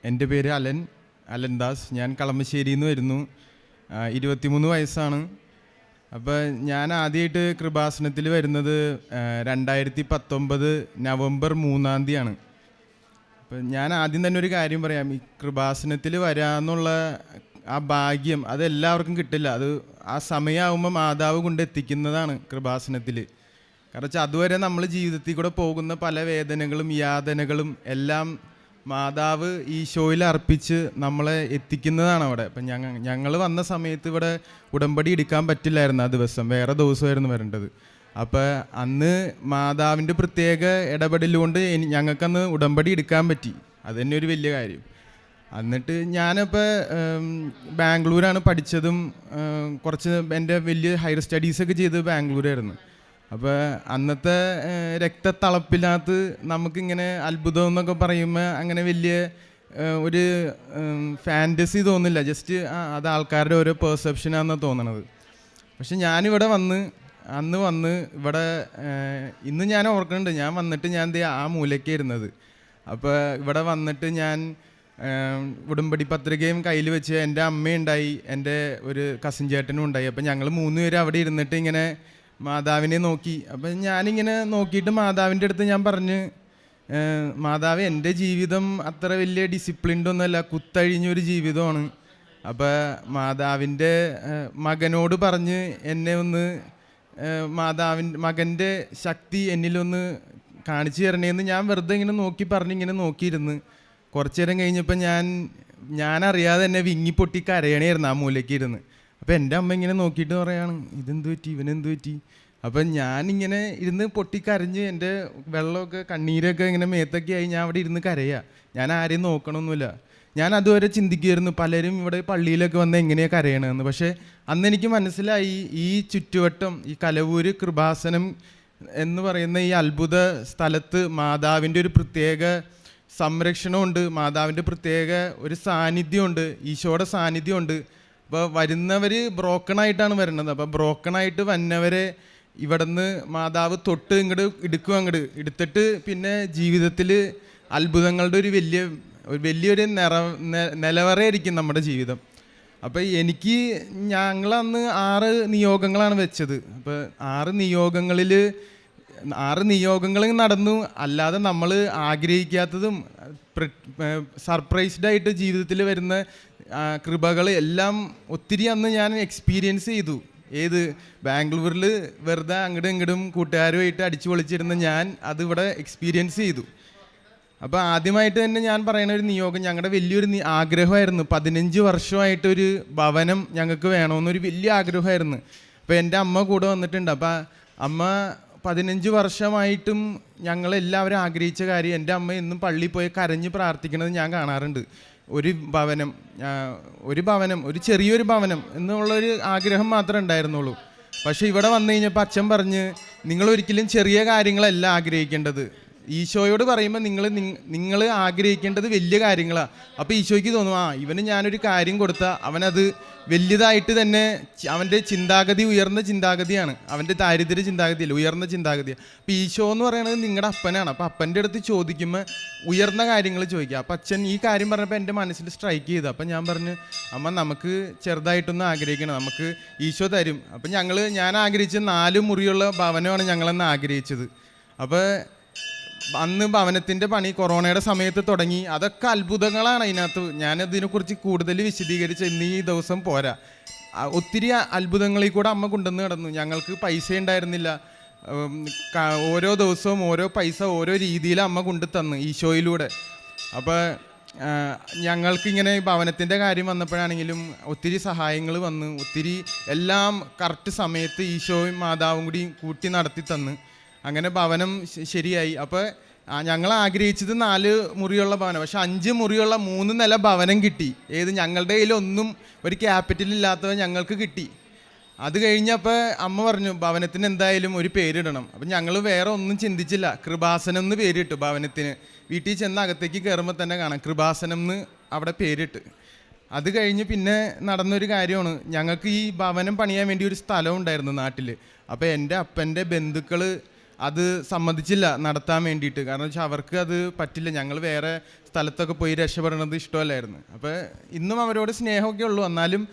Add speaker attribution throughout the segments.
Speaker 1: എൻ്റെ പേര് അലൻ ദാസ്. ഞാൻ കളമശ്ശേരിയിൽ നിന്ന് വരുന്നു. 23 വയസ്സാണ്. അപ്പോൾ ഞാൻ ആദ്യമായിട്ട് കൃപാസനത്തിൽ വരുന്നത് 2019 നവംബർ 3-ാം തീയതിയാണ്. അപ്പം ഞാൻ ആദ്യം തന്നെ ഒരു കാര്യം പറയാം. ഈ കൃപാസനത്തിൽ വരാമെന്നുള്ള ആ ഭാഗ്യം അതെല്ലാവർക്കും കിട്ടില്ല. അത് ആ സമയമാകുമ്പോൾ മാതാവ് കൊണ്ടെത്തിക്കുന്നതാണ് കൃപാസനത്തിൽ. കാരണം വെച്ചാൽ അതുവരെ നമ്മൾ ജീവിതത്തിൽ കൂടെ പോകുന്ന പല വേദനകളും യാതനകളും എല്ലാം മാതാവ് ഈശോയിൽ അർപ്പിച്ച് നമ്മളെ എത്തിക്കുന്നതാണ് അവിടെ. അപ്പം ഞങ്ങൾ വന്ന സമയത്ത് ഇവിടെ ഉടമ്പടി എടുക്കാൻ പറ്റില്ലായിരുന്നു. ആ ദിവസം വേറെ ദിവസമായിരുന്നു വരേണ്ടത്. അപ്പോൾ അന്ന് മാതാവിൻ്റെ പ്രത്യേക ഇടപെടലുകൊണ്ട് ഞങ്ങൾക്കന്ന് ഉടമ്പടി എടുക്കാൻ പറ്റി. അത് തന്നെ ഒരു വലിയ കാര്യം. എന്നിട്ട് ഞാനിപ്പോൾ ബാംഗ്ലൂരാണ് പഠിച്ചതും കുറച്ച് എൻ്റെ വലിയ ഹയർ സ്റ്റഡീസൊക്കെ ചെയ്ത് ബാംഗ്ലൂരായിരുന്നു. അപ്പോൾ അന്നത്തെ രക്തത്തളപ്പിനകത്ത് നമുക്കിങ്ങനെ അത്ഭുതം എന്നൊക്കെ പറയുമ്പോൾ അങ്ങനെ വലിയ ഒരു ഫാൻറ്റസി തോന്നില്ല. ജസ്റ്റ് അത് ആൾക്കാരുടെ ഓരോ പെർസെപ്ഷനാണെന്ന് തോന്നണത്. പക്ഷെ ഞാനിവിടെ അന്ന് വന്ന് ഇവിടെ ഇന്ന് ഞാൻ ഓർക്കുന്നുണ്ട്. ഞാൻ വന്നിട്ട് ഞാൻ ആ മൂലയ്ക്ക് ഇരുന്നത്. അപ്പോൾ ഇവിടെ വന്നിട്ട് ഞാൻ ഉടമ്പടി പത്രികയും കയ്യിൽ വെച്ച് എൻ്റെ അമ്മയുണ്ടായി, എൻ്റെ ഒരു കസിൻ ചേട്ടനും ഉണ്ടായി. അപ്പം ഞങ്ങൾ 3 പേര് അവിടെ ഇരുന്നിട്ട് ഇങ്ങനെ മാതാവിനെ നോക്കി. അപ്പം ഞാനിങ്ങനെ നോക്കിയിട്ട് മാതാവിൻ്റെ അടുത്ത് ഞാൻ പറഞ്ഞ്, മാതാവ് എൻ്റെ ജീവിതം അത്ര വലിയ ഡിസിപ്ലിൻഡ് ഒന്നുമല്ല, കുത്തഴിഞ്ഞൊരു ജീവിതമാണ്. അപ്പോൾ മാതാവിൻ്റെ മകനോട് പറഞ്ഞ് എന്നെ ഒന്ന് മകൻ്റെ ശക്തി എന്നിലൊന്ന് കാണിച്ചു തരണേന്ന് ഞാൻ വെറുതെ ഇങ്ങനെ ഇങ്ങനെ നോക്കിയിരുന്ന് കുറച്ചു നേരം കഴിഞ്ഞപ്പോൾ ഞാനറിയാതെ എന്നെ വിങ്ങിപ്പൊട്ടി കരയണമായിരുന്നു ആ മൂലയ്ക്ക് ഇരുന്ന്. അപ്പോൾ എൻ്റെ അമ്മ ഇങ്ങനെ നോക്കിയിട്ട് പറയാണ്, ഇതെന്ത് പറ്റി, ഇവനെന്ത് പറ്റി? അപ്പം ഞാനിങ്ങനെ ഇരുന്ന് പൊട്ടിക്കരഞ്ഞ് എൻ്റെ വെള്ളമൊക്കെ കണ്ണീരൊക്കെ ഇങ്ങനെ മേത്തൊക്കെ ആയി ഞാൻ അവിടെ ഇരുന്ന് കരയുക. ഞാൻ ആരെയും നോക്കണമൊന്നുമില്ല. ഞാൻ അതുവരെ ചിന്തിക്കുമായിരുന്നു പലരും ഇവിടെ പള്ളിയിലൊക്കെ വന്ന് എങ്ങനെയാണ് കരയണമെന്ന്. പക്ഷേ അന്ന് എനിക്ക് മനസ്സിലായി ഈ ചുറ്റുവട്ടം, ഈ കലവൂര് കൃപാസനം എന്ന് പറയുന്ന ഈ അത്ഭുത സ്ഥലത്ത് മാതാവിൻ്റെ ഒരു പ്രത്യേക സംരക്ഷണമുണ്ട്, മാതാവിൻ്റെ പ്രത്യേക ഒരു സാന്നിധ്യമുണ്ട്, ഈശോയുടെ സാന്നിധ്യമുണ്ട്. അപ്പോൾ വരുന്നവർ ബ്രോക്കണായിട്ടാണ് വരുന്നത്. അപ്പോൾ ബ്രോക്കണായിട്ട് വന്നവരെ ഇവിടുന്ന് മാതാവ് തൊട്ട് അങ്ങോട്ട് എടുത്തിട്ട് പിന്നെ ജീവിതത്തിൽ അത്ഭുതങ്ങളുടെ ഒരു വലിയൊരു നിലവറയായിരിക്കും നമ്മുടെ ജീവിതം. അപ്പോൾ ഞങ്ങളന്ന് 6 നിയോഗങ്ങളാണ് വെച്ചത്. അപ്പോൾ 6 നിയോഗങ്ങൾ നടന്നു. അല്ലാതെ നമ്മൾ ആഗ്രഹിക്കാത്തതും സർപ്രൈസ്ഡായിട്ട് ജീവിതത്തിൽ വരുന്ന കൃപകൾ എല്ലാം ഒത്തിരി അന്ന് ഞാൻ എക്സ്പീരിയൻസ് ചെയ്തു. ബാംഗ്ലൂരിൽ വെറുതെ അങ്ങോട്ടും കൂട്ടുകാരുമായിട്ട് അടിച്ചു പൊളിച്ചിരുന്ന ഞാൻ അതിവിടെ എക്സ്പീരിയൻസ് ചെയ്തു. അപ്പോൾ ആദ്യമായിട്ട് തന്നെ ഞാൻ പറയുന്ന ഒരു നിയോഗം, ഞങ്ങളുടെ വലിയൊരു ആഗ്രഹമായിരുന്നു. 15 വർഷമായിട്ടൊരു ഭവനം ഞങ്ങൾക്ക് വേണമെന്നൊരു വലിയ ആഗ്രഹമായിരുന്നു. അപ്പോൾ എൻ്റെ അമ്മ കൂടെ വന്നിട്ടുണ്ട്. അപ്പോൾ അമ്മ 15 വർഷമായിട്ടും ഞങ്ങളെല്ലാവരും ആഗ്രഹിച്ച കാര്യം, എൻ്റെ അമ്മ എന്നും പള്ളിയിൽ പോയി കരഞ്ഞ് പ്രാർത്ഥിക്കുന്നത് ഞാൻ കാണാറുണ്ട്. ഒരു ഭവനം, ഒരു ചെറിയൊരു ഭവനം എന്നുള്ളൊരു ആഗ്രഹം മാത്രമേ ഉണ്ടായിരുന്നുള്ളൂ. പക്ഷേ ഇവിടെ വന്നു കഴിഞ്ഞപ്പോൾ അച്ഛൻ പറഞ്ഞ്, നിങ്ങളൊരിക്കലും ചെറിയ കാര്യങ്ങളല്ല ആഗ്രഹിക്കേണ്ടത്. ഈശോയോട് പറയുമ്പോൾ നിങ്ങൾ ആഗ്രഹിക്കേണ്ടത് വലിയ കാര്യങ്ങളാണ്. അപ്പോൾ ഈശോയ്ക്ക് തോന്നും, ഇവന് ഞാനൊരു കാര്യം കൊടുത്താൽ അവനത് വലിയതായിട്ട് തന്നെ, അവൻ്റെ ചിന്താഗതി ഉയർന്ന ചിന്താഗതിയാണ്, അവൻ്റെ ദാരിദ്ര്യ ചിന്താഗതിയല്ല, ഉയർന്ന ചിന്താഗതിയാണ്. അപ്പോൾ ഈശോ എന്ന് പറയുന്നത് നിങ്ങളുടെ അപ്പനാണ്. അപ്പോൾ അപ്പൻ്റെ അടുത്ത് ചോദിക്കുമ്പോൾ ഉയർന്ന കാര്യങ്ങൾ ചോദിക്കുക. അപ്പോൾ അച്ഛൻ ഈ കാര്യം പറഞ്ഞപ്പോൾ എൻ്റെ മനസ്സിൽ സ്ട്രൈക്ക് ചെയ്തു. അപ്പം ഞാൻ പറഞ്ഞു, അമ്മ നമുക്ക് ചെറുതായിട്ടൊന്ന് ആഗ്രഹിക്കണം, നമുക്ക് ഈശോ തരും. അപ്പം ഞാൻ ആഗ്രഹിച്ച 4 മുറിയുള്ള ഭവനമാണ് ഞങ്ങളന്ന് ആഗ്രഹിച്ചത്. അപ്പോൾ അന്ന് ഭവനത്തിൻ്റെ പണി കൊറോണയുടെ സമയത്ത് തുടങ്ങി. അതൊക്കെ അത്ഭുതങ്ങളാണ് അതിനകത്ത്. ഞാനതിനെക്കുറിച്ച് കൂടുതൽ വിശദീകരിച്ച് ഇന്ന് ഈ ദിവസം പോരാ. ഒത്തിരി അത്ഭുതങ്ങളിൽ കൂടെ അമ്മ കൊണ്ടുവന്ന് കിടന്നു. ഞങ്ങൾക്ക് പൈസ ഉണ്ടായിരുന്നില്ല. ഓരോ ദിവസവും ഓരോ പൈസ ഓരോ രീതിയിൽ അമ്മ കൊണ്ടു തന്നു ഈശോയിലൂടെ. അപ്പോൾ ഞങ്ങൾക്കിങ്ങനെ ഭവനത്തിൻ്റെ കാര്യം വന്നപ്പോഴാണെങ്കിലും ഒത്തിരി സഹായങ്ങൾ വന്ന്, ഒത്തിരി എല്ലാം കറക്റ്റ് സമയത്ത് ഈശോയും മാതാവും കൂടി കൂട്ടി നടത്തി തന്ന് അങ്ങനെ ഭവനം ശരിയായി. അപ്പോൾ ഞങ്ങൾ ആഗ്രഹിച്ചത് 4 മുറിയുള്ള ഭവനം, പക്ഷെ 5 മുറിയുള്ള 3 നില ഭവനം കിട്ടി. ഞങ്ങളുടെ കയ്യിലൊന്നും ഒരു ക്യാപിറ്റൽ ഇല്ലാത്തവ ഞങ്ങൾക്ക് കിട്ടി. അത് കഴിഞ്ഞപ്പോൾ അമ്മ പറഞ്ഞു, ഭവനത്തിന് എന്തായാലും ഒരു പേരിടണം. അപ്പം ഞങ്ങൾ വേറെ ഒന്നും ചിന്തിച്ചില്ല, കൃപാസനം എന്ന് പേരിട്ടു ഭവനത്തിന്. വീട്ടിൽ ചെന്ന് അകത്തേക്ക് കയറുമ്പോൾ തന്നെ കാണാം കൃപാസനം എന്ന് അവിടെ പേരിട്ട്. അത് കഴിഞ്ഞ് പിന്നെ നടന്നൊരു കാര്യമാണ്, ഞങ്ങൾക്ക് ഈ ഭവനം പണിയാൻ വേണ്ടി ഒരു സ്ഥലം ഉണ്ടായിരുന്നു നാട്ടിൽ. അപ്പോൾ എൻ്റെ അപ്പൻ്റെ ബന്ധുക്കൾ അത് സമ്മതിച്ചില്ല നടത്താൻ വേണ്ടിയിട്ട്. കാരണം വെച്ചാൽ അവർക്ക് അത് പറ്റില്ല, ഞങ്ങൾ വേറെ സ്ഥലത്തൊക്കെ പോയി രക്ഷപ്പെടണത് ഇഷ്ടമല്ലായിരുന്നു. അപ്പോൾ ഇന്നും അവരോട് സ്നേഹമൊക്കെ ഉള്ളൂ. എന്നാലും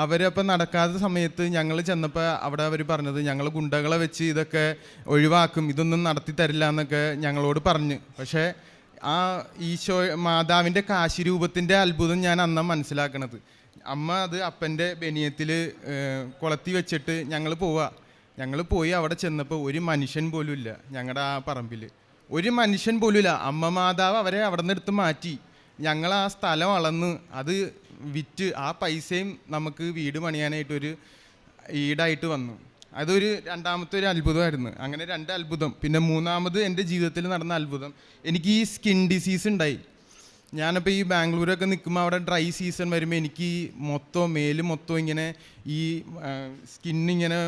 Speaker 1: അവരപ്പോൾ നടക്കാത്ത സമയത്ത് ഞങ്ങൾ ചെന്നപ്പോൾ അവിടെ അവർ പറഞ്ഞത് ഞങ്ങൾ ഗുണ്ടകളെ വെച്ച് ഇതൊക്കെ ഒഴിവാക്കും, ഇതൊന്നും നടത്തി തരില്ല എന്നൊക്കെ ഞങ്ങളോട് പറഞ്ഞ്. പക്ഷേ ആ ഈശോ മാതാവിൻ്റെ കാശിരൂപത്തിൻ്റെ അത്ഭുതം ഞാൻ അന്നാ മനസ്സിലാക്കണത്. അമ്മ അത് അപ്പൻ്റെ ബനിയത്തിൽ കൊളത്തി വെച്ചിട്ട് ഞങ്ങൾ പോയി അവിടെ ചെന്നപ്പോൾ ഒരു മനുഷ്യൻ പോലും ഇല്ല. ഞങ്ങളുടെ ആ പറമ്പിൽ ഒരു മനുഷ്യൻ പോലും ഇല്ല. അമ്മ മാതാവ് അവരെ അവിടെ നിന്ന് എടുത്ത് മാറ്റി. ഞങ്ങൾ ആ സ്ഥലം അളന്ന് അത് വിറ്റ് ആ പൈസയും നമുക്ക് വീട് പണിയാനായിട്ടൊരു ഈടായിട്ട് വന്നു. അതൊരു രണ്ടാമത്തെ ഒരു അത്ഭുതമായിരുന്നു. അങ്ങനെ 2 അത്ഭുതം. പിന്നെ മൂന്നാമത് എൻ്റെ ജീവിതത്തിൽ നടന്ന അത്ഭുതം, എനിക്ക് ഈ സ്കിൻ ഡിസീസ് ഉണ്ടായി. ഞാനപ്പോൾ ഈ ബാംഗ്ലൂരൊക്കെ നിൽക്കുമ്പോൾ അവിടെ ഡ്രൈ സീസൺ വരുമ്പോൾ എനിക്ക് മേല് മൊത്തം ഇങ്ങനെ ഈ സ്കിന്നിങ്ങനെ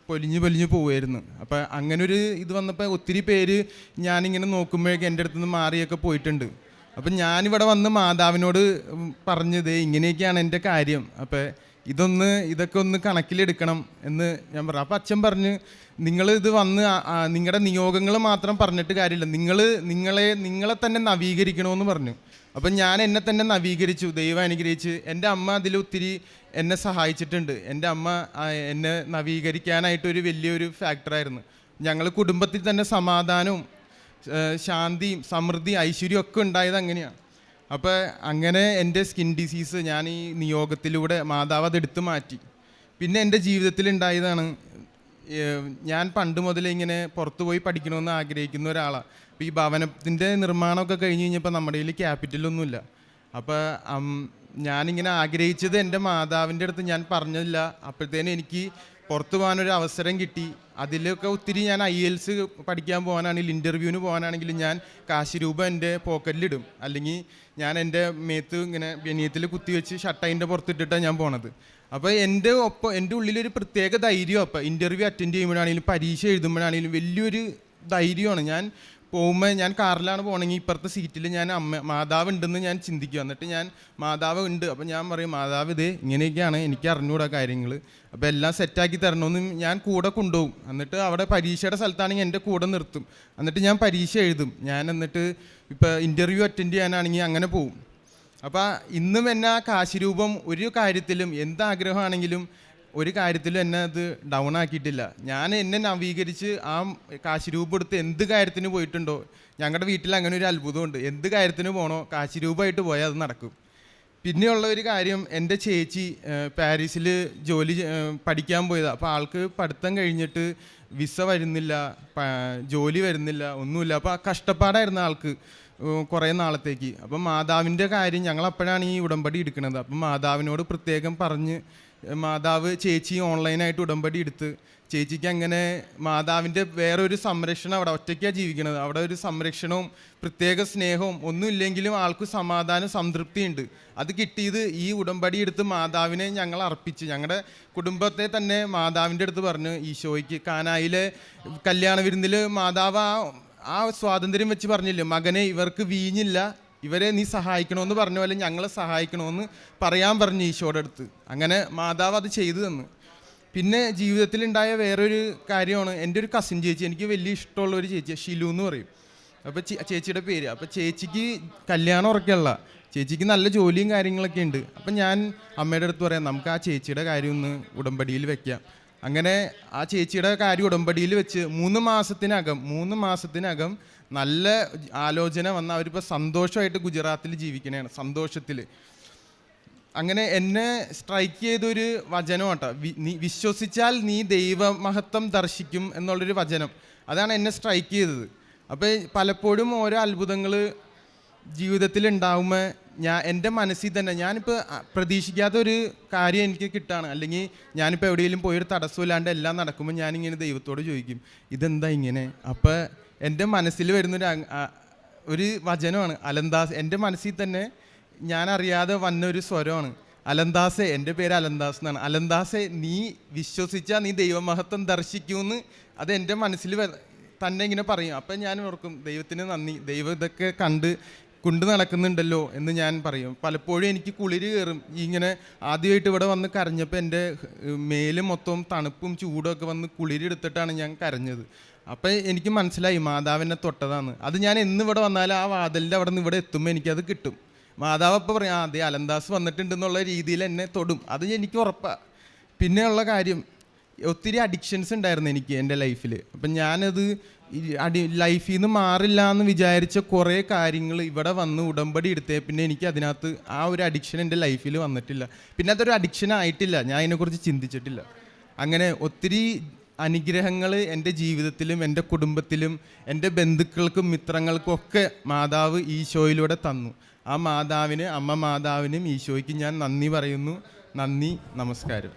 Speaker 1: പൊലിഞ്ഞ് പോവുമായിരുന്നു. അപ്പോൾ അങ്ങനെ ഒരു ഇത് വന്നപ്പോൾ ഒത്തിരി പേര് ഞാനിങ്ങനെ നോക്കുമ്പോഴേക്കും എൻ്റെ അടുത്ത് നിന്ന് മാറിയൊക്കെ പോയിട്ടുണ്ട്. അപ്പം ഞാനിവിടെ വന്ന് മാതാവിനോട് പറഞ്ഞത് ഇങ്ങനെയൊക്കെയാണ് എൻ്റെ കാര്യം, അപ്പോൾ ഇതൊക്കെ ഒന്ന് കണക്കിലെടുക്കണം എന്ന് ഞാൻ പറഞ്ഞു. അപ്പം അച്ഛൻ പറഞ്ഞ് ഇത് വന്ന് നിങ്ങളുടെ നിയോഗങ്ങൾ മാത്രം പറഞ്ഞിട്ട് കാര്യമില്ല, നിങ്ങളെ തന്നെ നവീകരിക്കണമെന്ന് പറഞ്ഞു. അപ്പം ഞാൻ എന്നെ തന്നെ നവീകരിച്ചു, ദൈവം അനുഗ്രഹിച്ച്. എൻ്റെ അമ്മ അതിലൊത്തിരി എന്നെ സഹായിച്ചിട്ടുണ്ട്. എൻ്റെ അമ്മ എന്നെ നവീകരിക്കാനായിട്ടൊരു വലിയൊരു ഫാക്ടറായിരുന്നു. ഞങ്ങൾ കുടുംബത്തിൽ തന്നെ സമാധാനവും ശാന്തിയും സമൃദ്ധി ഐശ്വര്യം ഒക്കെ ഉണ്ടായത് അങ്ങനെയാണ്. അപ്പോൾ അങ്ങനെ എൻ്റെ സ്കിൻ ഡിസീസ് ഞാൻ ഈ നിയോഗത്തിലൂടെ മാതാവ് അതെടുത്ത് മാറ്റി. പിന്നെ എൻ്റെ ജീവിതത്തിൽ ഉണ്ടായതാണ്, ഞാൻ പണ്ട് മുതലേ ഇങ്ങനെ പുറത്തു പോയി പഠിക്കണമെന്ന് ആഗ്രഹിക്കുന്ന ഒരാളാണ്. അപ്പോൾ ഈ ഭവനത്തിൻ്റെ നിർമ്മാണമൊക്കെ കഴിഞ്ഞ് കഴിഞ്ഞപ്പോൾ നമ്മുടെ കയ്യിൽ ക്യാപിറ്റലൊന്നുമില്ല. അപ്പോൾ ഞാനിങ്ങനെ ആഗ്രഹിച്ചത് എൻ്റെ മാതാവിൻ്റെ അടുത്ത് ഞാൻ പറഞ്ഞില്ല. അപ്പോഴത്തേനും എനിക്ക് പുറത്തു പോകാനൊരു അവസരം കിട്ടി. അതിലൊക്കെ ഒത്തിരി ഞാൻ IELTS പഠിക്കാൻ പോകാനാണെങ്കിലും ഇൻ്റർവ്യൂവിന് പോകാനാണെങ്കിലും ഞാൻ കാശ് രൂപ എൻ്റെ പോക്കറ്റിലിടും, അല്ലെങ്കിൽ ഞാൻ എൻ്റെ മേത്ത് ഇങ്ങനെ ബനിയത്തിൽ കുത്തിവെച്ച് ഷട്ടൈൻ്റെ പുറത്തിട്ടിട്ടാണ് ഞാൻ പോണത്. അപ്പോൾ എൻ്റെ ഉള്ളിലൊരു പ്രത്യേക ധൈര്യം. അപ്പോൾ ഇൻ്റർവ്യൂ അറ്റൻഡ് ചെയ്യുമ്പോഴാണെങ്കിലും പരീക്ഷ എഴുതുമ്പോഴാണെങ്കിലും വലിയൊരു ധൈര്യമാണ്. ഞാൻ പോകുമ്പോൾ ഞാൻ കാറിലാണ് പോകണമെങ്കിൽ ഇപ്പുറത്തെ സീറ്റിൽ ഞാൻ മാതാവ് ഉണ്ടെന്ന് ഞാൻ ചിന്തിക്കുക. എന്നിട്ട് ഞാൻ മാതാവ് ഉണ്ട്, അപ്പോൾ ഞാൻ പറയും മാതാവ് ഇങ്ങനെയൊക്കെയാണ്, എനിക്ക് അറിഞ്ഞുകൂടാ കാര്യങ്ങൾ, അപ്പോൾ എല്ലാം സെറ്റാക്കി തരണമെന്ന് ഞാൻ കൂടെ കൊണ്ടുപോകും. എന്നിട്ട് അവിടെ പരീക്ഷയുടെ സ്ഥലത്താണെങ്കിൽ എൻ്റെ കൂടെ നിർത്തും. എന്നിട്ട് ഞാൻ പരീക്ഷ എഴുതും. ഞാൻ എന്നിട്ട് ഇപ്പോൾ ഇൻ്റർവ്യൂ അറ്റൻഡ് ചെയ്യാനാണെങ്കിൽ അങ്ങനെ പോവും. അപ്പോൾ ഇന്നും എന്നെ ആ കാശിരൂപം ഒരു കാര്യത്തിലും എന്താഗ്രഹമാണെങ്കിലും ഒരു കാര്യത്തിലും എന്നെ അത് ഡൗൺ ആക്കിയിട്ടില്ല. ഞാൻ എന്നെ നവീകരിച്ച് ആ കാശിരൂപം എടുത്ത് എന്ത് കാര്യത്തിന് പോയിട്ടുണ്ടോ, ഞങ്ങളുടെ വീട്ടിൽ അങ്ങനെ ഒരു അത്ഭുതമുണ്ട്, എന്ത് കാര്യത്തിന് പോകണോ കാശിരൂപമായിട്ട് പോയാൽ അത് നടക്കും. പിന്നെയുള്ള ഒരു കാര്യം, എൻ്റെ ചേച്ചി പാരീസിൽ പഠിക്കാൻ പോയതാണ്. അപ്പോൾ ആൾക്ക് പഠിത്തം കഴിഞ്ഞിട്ട് വിസ വരുന്നില്ല, ജോലി വരുന്നില്ല, ഒന്നുമില്ല. അപ്പോൾ കഷ്ടപ്പാടായിരുന്നു ആൾക്ക് കുറേ നാളത്തേക്ക്. അപ്പം മാതാവിൻ്റെ കാര്യം ഞങ്ങളപ്പോഴാണ് ഈ ഉടമ്പടി എടുക്കുന്നത്. അപ്പം മാതാവിനോട് പ്രത്യേകം പറഞ്ഞ് മാതാവ് ചേച്ചി ഓൺലൈനായിട്ട് ഉടമ്പടി എടുത്ത് ചേച്ചിക്ക് അങ്ങനെ മാതാവിൻ്റെ വേറൊരു സംരക്ഷണം, അവിടെ ഒറ്റയ്ക്കാണ് ജീവിക്കുന്നത്, അവിടെ ഒരു സംരക്ഷണവും പ്രത്യേക സ്നേഹവും ഒന്നുമില്ലെങ്കിലും ആൾക്ക് സമാധാനം സംതൃപ്തിയുണ്ട്. അത് കിട്ടിയത് ഈ ഉടമ്പടി എടുത്ത് മാതാവിനെ ഞങ്ങൾ അർപ്പിച്ച് ഞങ്ങളുടെ കുടുംബത്തെ തന്നെ മാതാവിൻ്റെ അടുത്ത് പറഞ്ഞ് ഈശോയ്ക്ക് കാനായിലെ കല്യാണ വിരുന്നിൽ മാതാവ് ആ സ്വാതന്ത്ര്യം വെച്ച് പറഞ്ഞില്ലേ, മകനെ ഇവർക്ക് വീഞ്ഞില്ല, ഇവരെ നീ സഹായിക്കണമെന്ന് പറഞ്ഞ പോലെ ഞങ്ങളെ സഹായിക്കണമെന്ന് പറയാൻ പറഞ്ഞു ഈശോയുടെ അടുത്ത്. അങ്ങനെ മാതാവ് അത് ചെയ്തു തന്നു. പിന്നെ ജീവിതത്തിലുണ്ടായ വേറൊരു കാര്യമാണ്, എൻ്റെ ഒരു കസിൻ ചേച്ചി, എനിക്ക് വലിയ ഇഷ്ടമുള്ള ഒരു ചേച്ചി, ഷിലു എന്ന് പറയും. അപ്പോൾ ചേച്ചിയുടെ പേര്. അപ്പോൾ ചേച്ചിക്ക് കല്യാണം ഉറക്കല്ല, ചേച്ചിക്ക് നല്ല ജോലിയും കാര്യങ്ങളൊക്കെ ഉണ്ട്. അപ്പം ഞാൻ അമ്മയുടെ അടുത്ത് പറയാം, നമുക്ക് ആ ചേച്ചിയുടെ കാര്യം ഒന്ന് ഉടമ്പടിയിൽ വെക്കാം. അങ്ങനെ ആ ചേച്ചിയുടെ കാര്യം ഉടമ്പടിയിൽ വെച്ച് 3 മാസത്തിനകം നല്ല ആലോചന വന്ന അവരിപ്പോൾ സന്തോഷമായിട്ട് ഗുജറാത്തിൽ ജീവിക്കണേണ്, സന്തോഷത്തിൽ. അങ്ങനെ എന്നെ സ്ട്രൈക്ക് ചെയ്തൊരു വചനം കേട്ടോ, വിശ്വസിച്ചാൽ നീ ദൈവമഹത്വം ദർശിക്കും എന്നുള്ളൊരു വചനം. അതാണ് എന്നെ സ്ട്രൈക്ക് ചെയ്തത്. അപ്പോൾ പലപ്പോഴും ഓരോ അത്ഭുതങ്ങൾ ജീവിതത്തിൽ ഉണ്ടാകുമ്പോൾ എൻ്റെ മനസ്സിൽ തന്നെ ഞാനിപ്പോൾ പ്രതീക്ഷിക്കാത്തൊരു കാര്യം എനിക്ക് കിട്ടുകയാണ്, അല്ലെങ്കിൽ ഞാനിപ്പോൾ എവിടെയെങ്കിലും പോയൊരു തടസ്സമില്ലാണ്ട് എല്ലാം നടക്കുമ്പോൾ ഞാനിങ്ങനെ ദൈവത്തോട് ചോദിക്കും ഇതെന്താ ഇങ്ങനെ. അപ്പോൾ എൻ്റെ മനസ്സിൽ വരുന്നൊരു വചനമാണ് അലന്താസ്. എൻ്റെ മനസ്സിൽ തന്നെ ഞാൻ അറിയാതെ വന്നൊരു സ്വരമാണ് അലന്താസെ. എൻ്റെ പേര് അലന്താസ് എന്നാണ്. അലന്താസെ, നീ വിശ്വസിച്ചാൽ നീ ദൈവമഹത്വം ദർശിക്കുമെന്ന് അത് എൻ്റെ മനസ്സിൽ തന്നെ ഇങ്ങനെ പറയും. അപ്പം ഞാൻ ഓർക്കും ദൈവത്തിന് നന്ദി, ദൈവം ഇതൊക്കെ കൊണ്ടു നടക്കുന്നുണ്ടല്ലോ എന്ന് ഞാൻ പറയും. പലപ്പോഴും എനിക്ക് കുളിര് കയറും. ഇങ്ങനെ ആദ്യമായിട്ട് ഇവിടെ വന്ന് കരഞ്ഞപ്പോൾ എൻ്റെ മേല് മൊത്തം തണുപ്പും ചൂടും ഒക്കെ വന്ന് കുളിരെടുത്തിട്ടാണ് ഞാൻ കരഞ്ഞത്. അപ്പം എനിക്ക് മനസ്സിലായി മാതാവിനെ തൊട്ടതാണ്. അത് ഞാൻ എന്നിവിടെ വന്നാലും ആ വാതിലിൻ്റെ അവിടെ നിന്ന് ഇവിടെ എത്തുമ്പോൾ എനിക്കത് കിട്ടും. മാതാവ് അപ്പോൾ പറയും അതെ അലൻദാസ് വന്നിട്ടുണ്ടെന്നുള്ള രീതിയിൽ എന്നെ തൊടും. അത് എനിക്ക് ഉറപ്പാണ്. പിന്നെയുള്ള കാര്യം, ഒത്തിരി അഡിക്ഷൻസ് ഉണ്ടായിരുന്നു എനിക്ക് എൻ്റെ ലൈഫിൽ. അപ്പം ഞാനത് ലൈഫിൽ നിന്ന് മാറില്ല എന്ന് വിചാരിച്ച കുറേ കാര്യങ്ങൾ ഇവിടെ വന്ന് ഉടമ്പടി എടുത്തേ പിന്നെ എനിക്ക് അതിനകത്ത് ആ ഒരു അഡിക്ഷൻ എൻ്റെ ലൈഫിൽ വന്നിട്ടില്ല. പിന്നെ അതൊരു അഡിക്ഷൻ ആയിട്ടില്ല, ഞാൻ അതിനെക്കുറിച്ച് ചിന്തിച്ചിട്ടില്ല. അങ്ങനെ ഒത്തിരി അനുഗ്രഹങ്ങൾ എൻ്റെ ജീവിതത്തിലും എൻ്റെ കുടുംബത്തിലും എൻ്റെ ബന്ധുക്കൾക്കും മിത്രങ്ങൾക്കും ഒക്കെ മാതാവ് ഈശോയിലൂടെ തന്നു. ആ മാതാവിന്, അമ്മ മാതാവിനും ഈശോയ്ക്ക് ഞാൻ നന്ദി പറയുന്നു. നന്ദി, നമസ്കാരം.